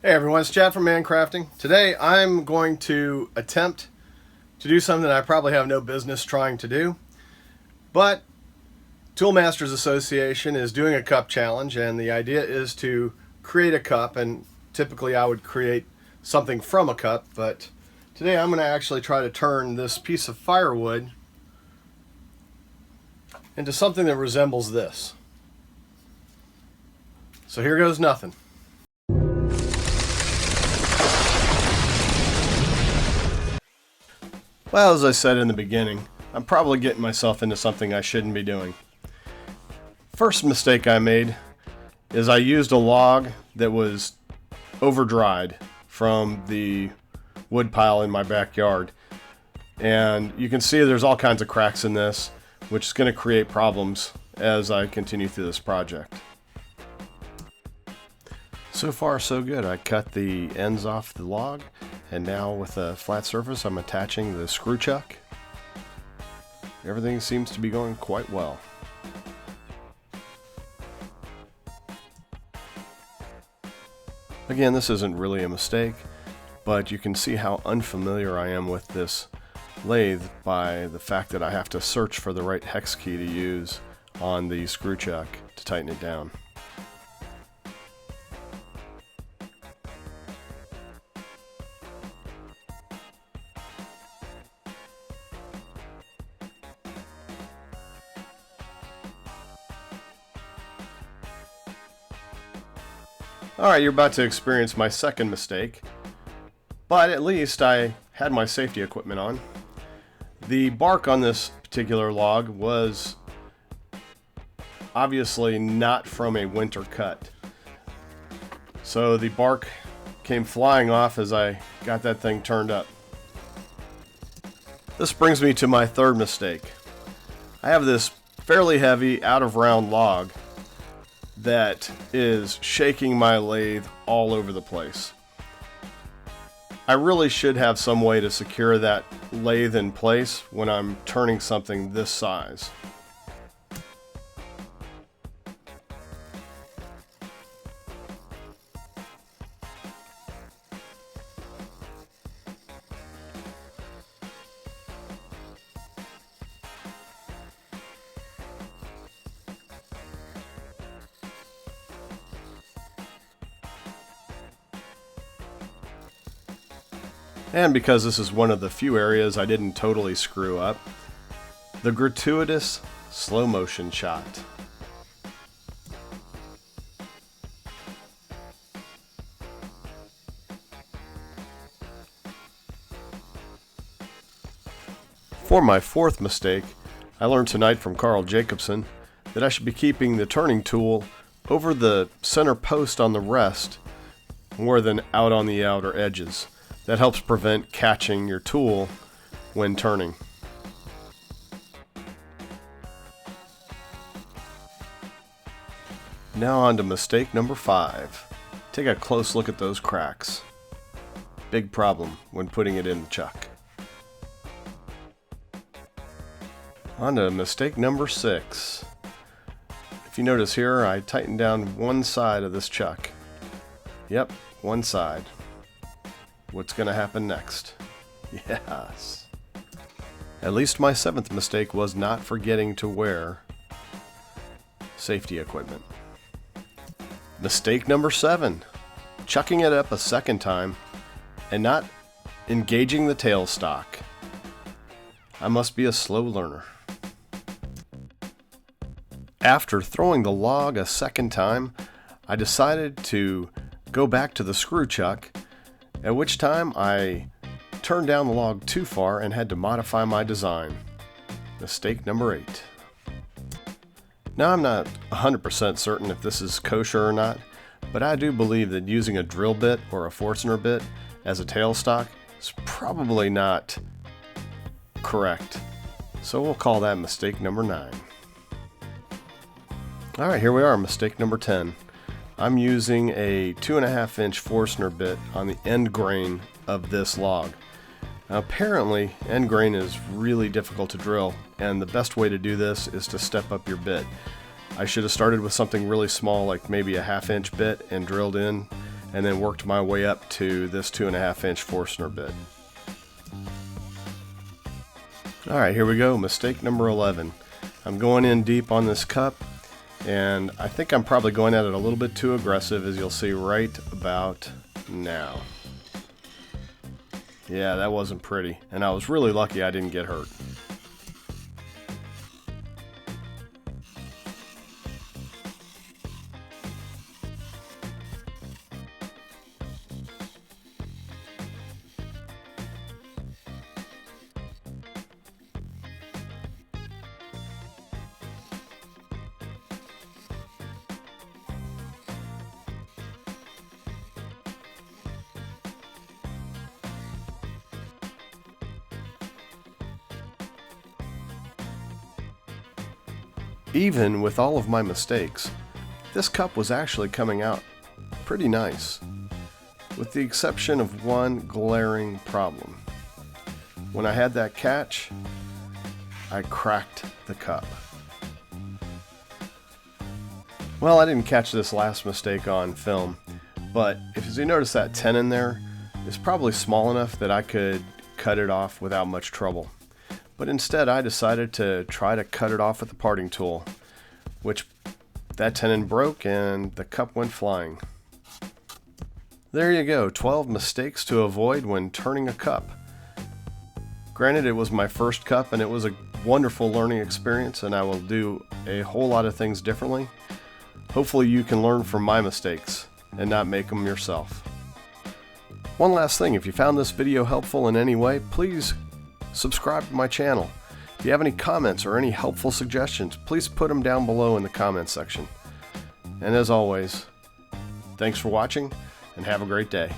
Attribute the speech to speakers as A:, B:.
A: Hey everyone, it's Chad from Mancrafting. Today I'm going to attempt to do something I probably have no business trying to do, but Toolmasters Association is doing a cup challenge, and the idea is to create a cup, and typically I would create something from a cup, but today I'm going to actually try to turn this piece of firewood into something that resembles this. So here goes nothing. Well, as I said in the beginning, I'm probably getting myself into something I shouldn't be doing. First mistake I made is I used a log that was over-dried from the wood pile in my backyard. And you can see there's all kinds of cracks in this, which is going to create problems as I continue through this project. So far so good. I cut the ends off the log, and now with a flat surface I'm attaching the screw chuck. Everything seems to be going quite well. Again, this isn't really a mistake, but you can see how unfamiliar I am with this lathe by the fact that I have to search for the right hex key to use on the screw chuck to tighten it down. Alright, you're about to experience my second mistake, but at least I had my safety equipment on. The bark on this particular log was obviously not from a winter cut. So the bark came flying off as I got that thing turned up. This brings me to my third mistake. I have this fairly heavy, out of round log that is shaking my lathe all over the place. I really should have some way to secure that lathe in place when I'm turning something this size. And because this is one of the few areas I didn't totally screw up, the gratuitous slow motion shot. For my fourth mistake, I learned tonight from Carl Jacobson that I should be keeping the turning tool over the center post on the rest more than out on the outer edges. That helps prevent catching your tool when turning. Now on to mistake number 5. Take a close look at those cracks. Big problem when putting it in the chuck. On to mistake number 6. If you notice here, I tightened down one side of this chuck. Yep, one side. What's going to happen next? Yes. At least my 7th mistake was not forgetting to wear safety equipment. Mistake number 7. Chucking it up a second time and not engaging the tailstock. I must be a slow learner. After throwing the log a second time, I decided to go back to the screw chuck, at which time I turned down the log too far and had to modify my design. Mistake number 8. Now I'm not 100% certain if this is kosher or not, but I do believe that using a drill bit or a Forstner bit as a tailstock is probably not correct. So we'll call that mistake number 9. Alright, here we are, mistake number 10. I'm using a 2.5 inch Forstner bit on the end grain of this log. Now, apparently, end grain is really difficult to drill, and the best way to do this is to step up your bit. I should have started with something really small, like maybe a 1/2 inch bit, and drilled in and then worked my way up to this 2.5-inch Forstner bit. Alright, here we go. Mistake number 11. I'm going in deep on this cup, and I think I'm probably going at it a little bit too aggressive, as you'll see right about now. Yeah, that wasn't pretty, and I was really lucky I didn't get hurt. Even with all of my mistakes, this cup was actually coming out pretty nice, with the exception of one glaring problem. When I had that catch, I cracked the cup. Well, I didn't catch this last mistake on film, but if you notice that tenon there is probably small enough that I could cut it off without much trouble. But instead I decided to try to cut it off with the parting tool, which that tenon broke and the cup went flying. There you go, 12 mistakes to avoid when turning a cup. Granted, it was my first cup and it was a wonderful learning experience, and I will do a whole lot of things differently. Hopefully you can learn from my mistakes and not make them yourself. One last thing, if you found this video helpful in any way, please subscribe to my channel. If you have any comments or any helpful suggestions, please put them down below in the comments section. And as always, thanks for watching and have a great day.